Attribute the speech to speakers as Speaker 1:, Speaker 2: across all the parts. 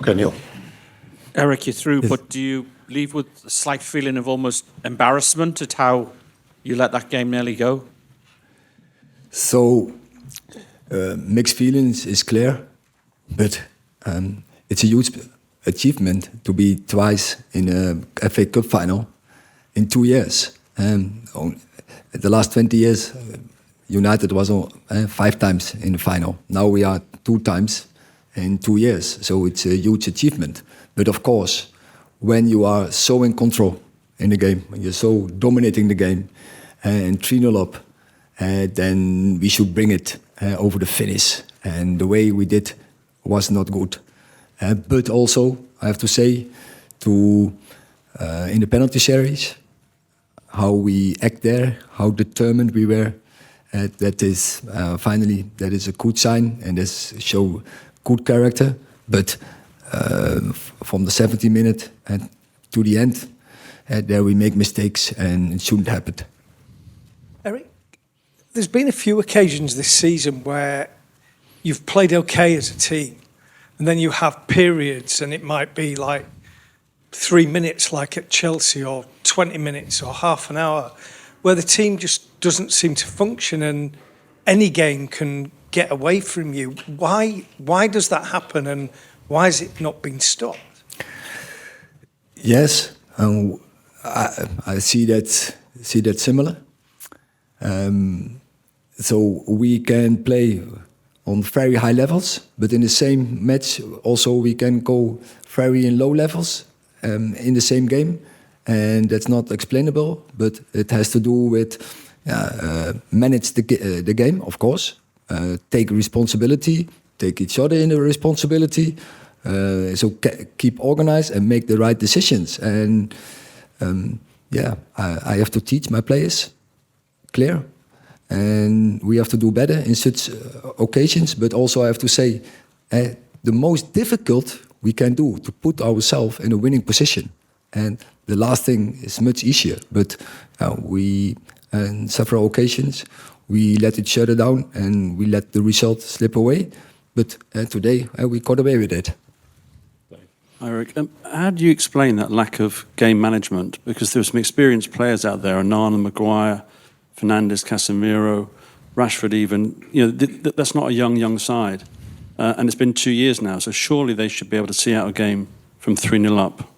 Speaker 1: Okay, Neil.
Speaker 2: Erik, you're through, but do you leave with a slight feeling of almost embarrassment at how you let that game nearly go?
Speaker 3: So, mixed feelings is clear, but it's a huge achievement to be twice in a FA Cup final in 2 years. The last 20 years, United was 5 times in the final. Now we are 2 times in 2 years, so it's a huge achievement. But of course, when you are so in control in the game, when you're so dominating the game and 3-0 up, then we should bring it over the finish. And the way we did was not good. But also, I have to say, in the penalty series, how we act there, how determined we were, that is finally that is a good sign and this show good character. But from the 70 minute to the end, there we make mistakes and it shouldn't happen.
Speaker 4: Erik, there's been a few occasions this season where you've played okay as a team, and then you have periods, and it might be like 3 minutes, like at Chelsea, or 20 minutes, or half an hour, where the team just doesn't seem to function, and any game can get away from you. Why does that happen, and why has it not been stopped?
Speaker 3: Yes, I see that similar. So we can play on very high levels, but in the same match also we can go very in low levels in the same game, and that's not explainable. But it has to do with manage the game, of course, take responsibility, take each other in the responsibility. So keep organized and make the right decisions. And I have to teach my players, clear. And we have to do better in such occasions. But also I have to say, the most difficult we can do to put ourselves in a winning position. And the last thing is much easier. But we, on several occasions, we let each other down and we let the result slip away. But today we got away with it.
Speaker 5: Erik, how do you explain that lack of game management? Because there are some experienced players out there, Onana, Maguire, Fernandes, Casemiro, Rashford even. You know, that's not a young side. And it's been 2 years now, so surely they should be able to see out a game from 3-0 up.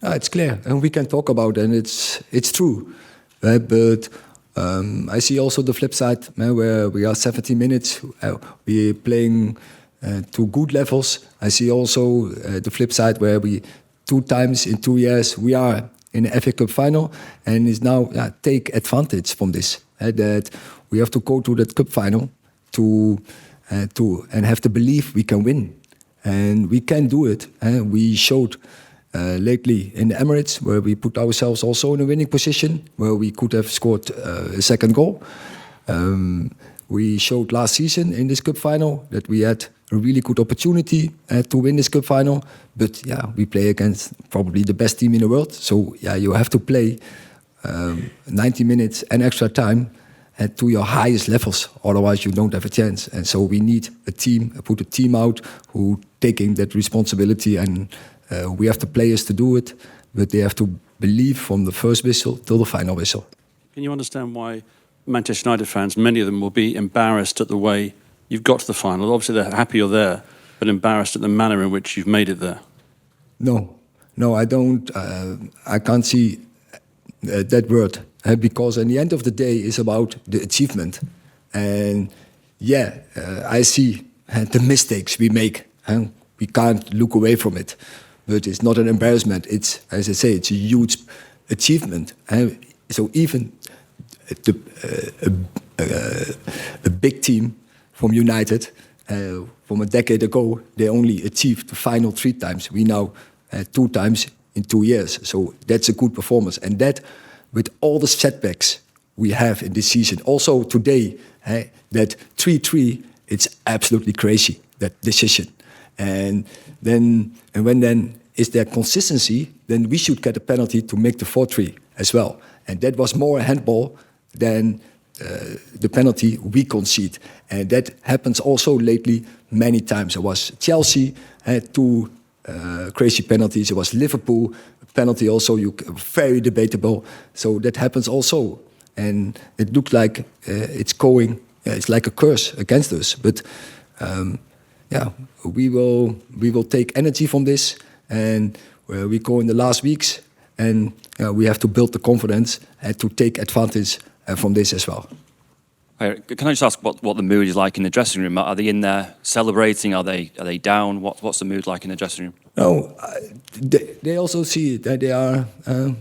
Speaker 3: It's clear, and we can talk about it, and it's true. But I see also the flip side, where we are 70 minutes, we're playing to good levels. I see also the flip side where we 2 times in 2 years we are in the FA Cup final, and is now take advantage from this. That we have to go to that cup final to and have the belief we can win, and we can do it. We showed lately in the Emirates where we put ourselves also in a winning position, where we could have scored a second goal. We showed last season in this cup final that we had a really good opportunity to win this cup final. But we play against probably the best team in the world. So you have to play 90 minutes and extra time to your highest levels. Otherwise, you don't have a chance. And so we need a team, put a team out who taking that responsibility. And we have the players to do it, but they have to believe from the first whistle till the final whistle.
Speaker 5: Can you understand why Manchester United fans, many of them, will be embarrassed at the way you've got to the final? Obviously, they're happy you're there, but embarrassed at the manner in which you've made it there. No, I don't. I can't see that word, because in the end of the day, it's about the achievement. And I see the mistakes we make. We can't look away from it, but it's not an embarrassment. It's, as I say, it's a huge achievement. So even a big team from United from a decade ago, they only achieved the final 3 times. We now 2 times in 2 years. So that's a good performance. And that, with all the setbacks we have in this season, also today, that 3-3, it's absolutely crazy, that decision. And when then is there consistency, then we should get a penalty to make the 4-3 as well. And that was more a handball than the penalty we concede. And that happens also lately many times. It was Chelsea 2 crazy penalties. It was Liverpool penalty also, very debatable. So that happens also. And it looked like it's going, it's like a curse against us. But we will take energy from this, and we go in the last weeks, and we have to build the confidence and to take advantage from this as well.
Speaker 1: Can I just ask what the mood is like in the dressing room? Are they in there celebrating? Are they down? What's the mood like in the dressing room?
Speaker 5: No, they also see it. They are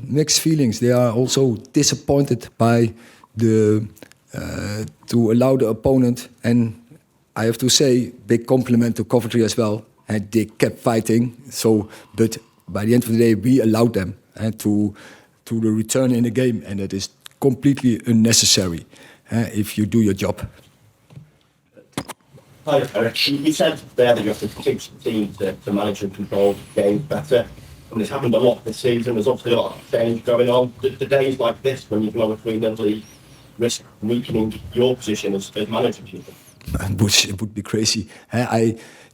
Speaker 5: mixed feelings. They are also disappointed by to allow the opponent. And I have to say, big compliment to Coventry as well. And they kept fighting. So, but by the end of the day, we allowed them to the return in the game, and it is completely unnecessary if you do your job.
Speaker 6: Hi, Eric. You said there that you have to teach the team to manage and control games better. And this happened a lot this season. There's obviously a lot of change going on. The days like this, when you blow a 3-0 lead, risk weakening your position as manager, do you think?
Speaker 5: It would be crazy.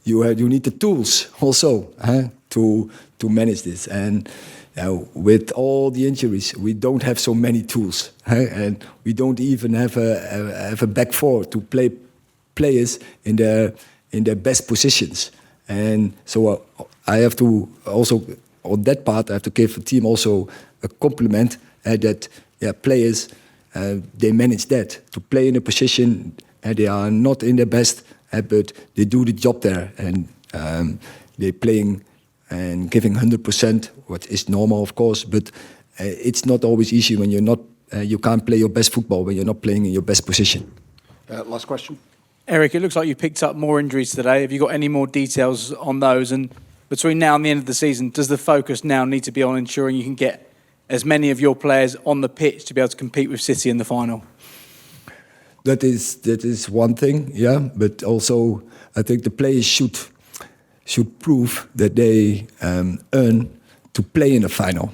Speaker 5: You need the tools also to manage this. And with all the injuries, we don't have so many tools. And we don't even have a back four to play players in their best positions. And so I have to also, on that part, I have to give the team also a compliment that players, they manage that, to play in a position, they are not in their best, but they do the job there, and they're playing and giving 100%, what is normal, of course, but it's not always easy when you're not, you can't play your best football when you're not playing in your best position.
Speaker 7: Last question.
Speaker 8: Eric, it looks like you picked up more injuries today. Have you got any more details on those? And between now and the end of the season, does the focus now need to be on ensuring you can get as many of your players on the pitch to be able to compete with City in the final?
Speaker 5: That is one thing, yeah. But also, I think the players should prove that they earn to play in the final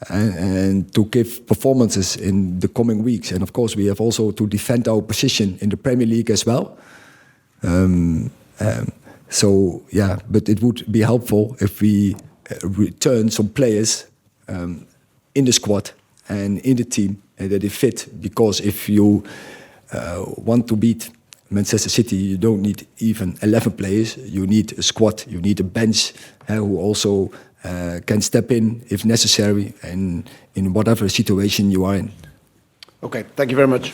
Speaker 5: and to give performances in the coming weeks. And of course, we have also to defend our position in the Premier League as well. So yeah, but it would be helpful if we return some players in the squad and in the team and that they fit. Because if you want to beat Manchester City, you don't need even 11 players. You need a squad. You need a bench who also can step in if necessary and in whatever situation you are in.
Speaker 7: Okay, thank you very much.